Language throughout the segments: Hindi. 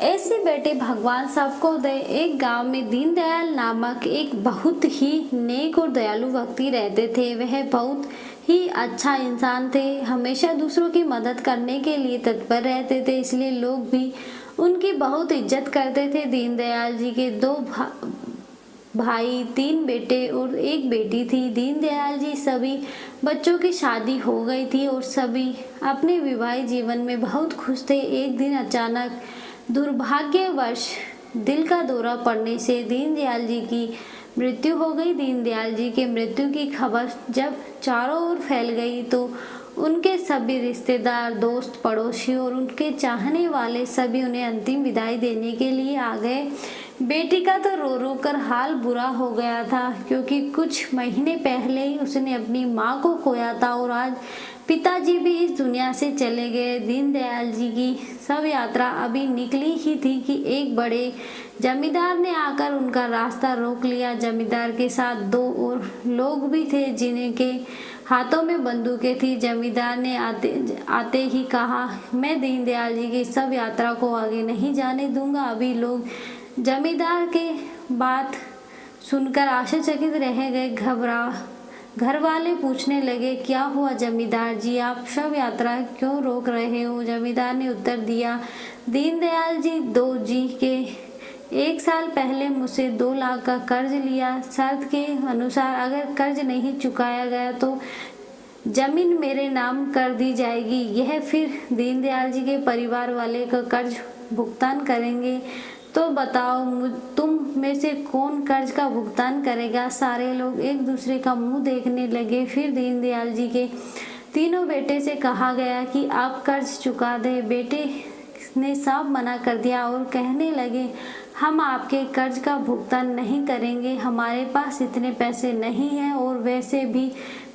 ऐसे बेटे भगवान सबको दे। एक गांव में दीनदयाल नामक एक बहुत ही नेक और दयालु व्यक्ति रहते थे। वह बहुत ही अच्छा इंसान थे, हमेशा दूसरों की मदद करने के लिए तत्पर रहते थे, इसलिए लोग भी उनकी बहुत इज्जत करते थे। दीनदयाल जी के दो भाई, तीन बेटे और एक बेटी थी। दीनदयाल जी सभी बच्चों की शादी हो गई थी और सभी अपने विवाहित जीवन में बहुत खुश थे। एक दिन अचानक दुर्भाग्यवश दिल का दौरा पड़ने से दीनदयाल जी की मृत्यु हो गई। दीनदयाल जी के मृत्यु की खबर जब चारों ओर फैल गई तो उनके सभी रिश्तेदार, दोस्त, पड़ोसी और उनके चाहने वाले सभी उन्हें अंतिम विदाई देने के लिए आ गए। बेटी का तो रो रो कर हाल बुरा हो गया था, क्योंकि कुछ महीने पहले ही उसने अपनी माँ को खोया था और आज पिताजी भी इस दुनिया से चले गए। दीनदयाल जी की शव यात्रा अभी निकली ही थी कि एक बड़े जमींदार ने आकर उनका रास्ता रोक लिया। जमींदार के साथ दो और लोग भी थे जिनके हाथों में बंदूकें थी। जमींदार ने आते ही कहा, मैं दीनदयाल जी की शव यात्रा को आगे नहीं जाने दूंगा। अभी लोग जमींदार के बात सुनकर आश्चर्यचकित रह गए। घर वाले पूछने लगे, क्या हुआ जमींदार जी, आप शव यात्रा क्यों रोक रहे हो? जमींदार ने उत्तर दिया, दीनदयाल जी के 1 साल पहले मुझसे 2 लाख का कर्ज लिया। शर्त के अनुसार अगर कर्ज नहीं चुकाया गया तो जमीन मेरे नाम कर दी जाएगी। यह फिर दीनदयाल जी के परिवार वाले का कर्ज भुगतान करेंगे। तो बताओ, तुम में से कौन कर्ज का भुगतान करेगा? सारे लोग एक दूसरे का मुंह देखने लगे। फिर दीनदयाल जी के तीनों बेटे से कहा गया कि आप कर्ज चुका दे। बेटे ने साफ मना कर दिया और कहने लगे, हम आपके कर्ज का भुगतान नहीं करेंगे, हमारे पास इतने पैसे नहीं हैं और वैसे भी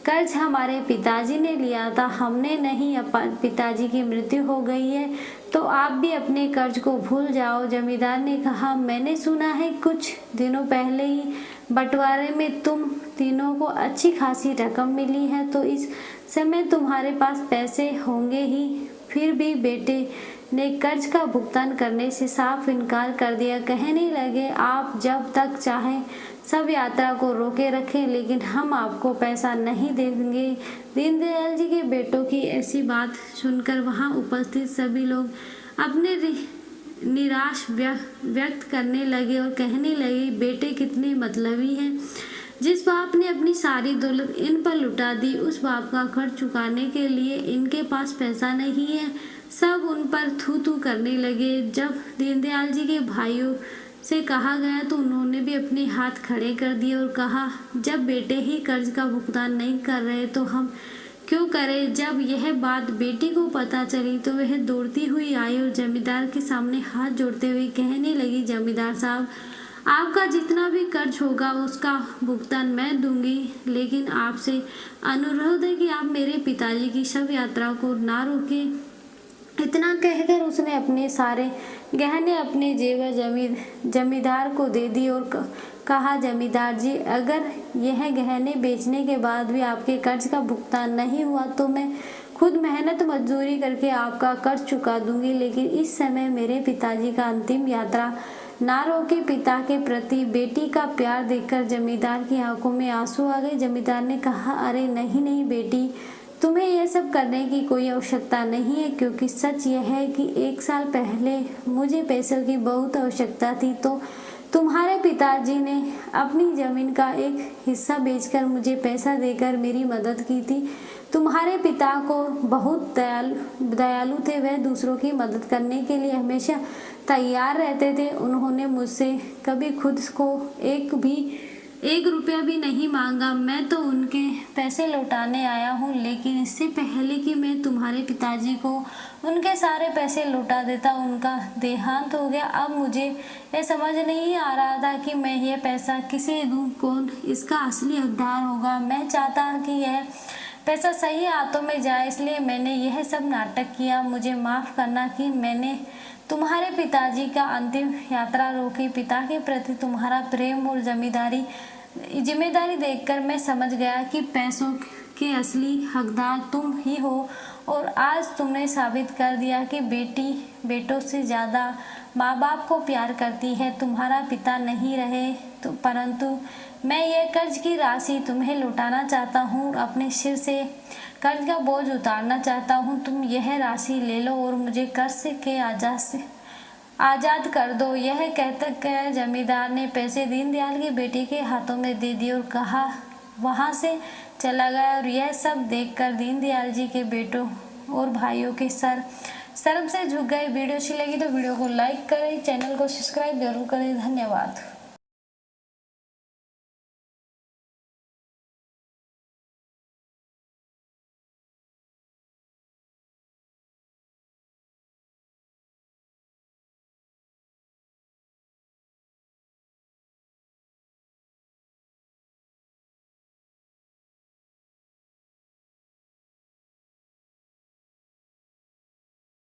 कर्ज हमारे पिताजी ने लिया था, हमने नहीं, पिताजी की मृत्यु हो गई है तो आप भी अपने कर्ज को भूल जाओ। जमींदार ने कहा, मैंने सुना है कुछ दिनों पहले ही बंटवारे में तुम तीनों को अच्छी खासी रकम मिली है, तो इस समय तुम्हारे पास पैसे होंगे ही। फिर भी बेटे ने कर्ज का भुगतान करने से साफ इनकार कर दिया। कहने लगे, आप जब तक चाहें सब यात्रा को रोके रखें, लेकिन हम आपको पैसा नहीं देंगे। दीनदयाल जी के बेटों की ऐसी बात सुनकर वहां उपस्थित सभी लोग अपने निराश व्यक्त करने लगे और कहने लगे, बेटे कितने मतलबी हैं। जिस बाप ने अपनी सारी दौलत इन पर लुटा दी, उस बाप का कर्ज चुकाने के लिए इनके पास पैसा नहीं है। सब उन पर थू थू करने लगे। जब दीनदयाल जी के भाइयों से कहा गया तो उन्होंने भी अपने हाथ खड़े कर दिए और कहा, जब बेटे ही कर्ज का भुगतान नहीं कर रहे तो हम क्यों करें? जब यह बात बेटी को पता चली तो वह दौड़ती हुई आई और जमींदार के सामने हाथ जोड़ते हुए कहने लगी, जमींदार साहब, आपका जितना भी कर्ज होगा उसका भुगतान मैं दूंगी, लेकिन आपसे अनुरोध है कि आप मेरे पिताजी की शव यात्रा को ना रोकें। इतना कहकर उसने अपने सारे गहने अपने जेवर जमींदार को दे दी और कहा, जमींदार जी, अगर यह गहने बेचने के बाद भी आपके कर्ज का भुगतान नहीं हुआ तो मैं खुद मेहनत मजदूरी करके आपका कर्ज चुका दूंगी, लेकिन इस समय मेरे पिताजी का अंतिम यात्रा ना रोके। पिता के प्रति बेटी का प्यार देखकर जमींदार की आंखों में आंसू आ गए। जमींदार ने कहा, अरे नहीं नहीं बेटी, तुम्हें यह सब करने की कोई आवश्यकता नहीं है, क्योंकि सच यह है कि 1 साल पहले मुझे पैसों की बहुत आवश्यकता थी तो तुम्हारे पिताजी ने अपनी जमीन का एक हिस्सा बेचकर मुझे पैसा देकर मेरी मदद की थी। तुम्हारे पिता को बहुत दयालु थे, वह दूसरों की मदद करने के लिए हमेशा तैयार रहते थे। उन्होंने मुझसे कभी खुद को 1 रुपया भी नहीं मांगा। मैं तो उनके पैसे लौटाने आया हूँ, लेकिन इससे पहले कि मैं तुम्हारे पिताजी को उनके सारे पैसे लौटा देता, उनका देहांत हो गया। अब मुझे यह समझ नहीं आ रहा था कि मैं यह पैसा किसे दूँ, कौन इसका असली हकदार होगा। मैं चाहता कि यह पैसा सही हाथों में जाए, इसलिए मैंने यह सब नाटक किया। मुझे माफ़ करना कि मैंने तुम्हारे पिताजी का अंतिम यात्रा रोकी। पिता के प्रति तुम्हारा प्रेम और जिम्मेदारी देखकर मैं समझ गया कि पैसों के असली हकदार तुम ही हो और आज तुमने साबित कर दिया कि बेटी बेटों से ज़्यादा माँ बाप को प्यार करती है। तुम्हारा पिता नहीं रहे तो परंतु मैं ये कर्ज की राशि तुम्हें लौटाना चाहता हूँ। अपने सिर से कर्ज का बोझ उतारना चाहता हूँ। तुम यह राशि ले लो और मुझे कर्ज के आज़ाद कर दो। यह कहकर जमींदार ने पैसे दीनदयाल की बेटी के हाथों में दे दिए और कहा वहाँ से चला गया। और यह सब देखकर दीनदयाल जी के बेटों और भाइयों के सर शर्म से झुक गए। वीडियो अच्छी लगी तो वीडियो को लाइक करें, चैनल को सब्सक्राइब जरूर करें। धन्यवाद।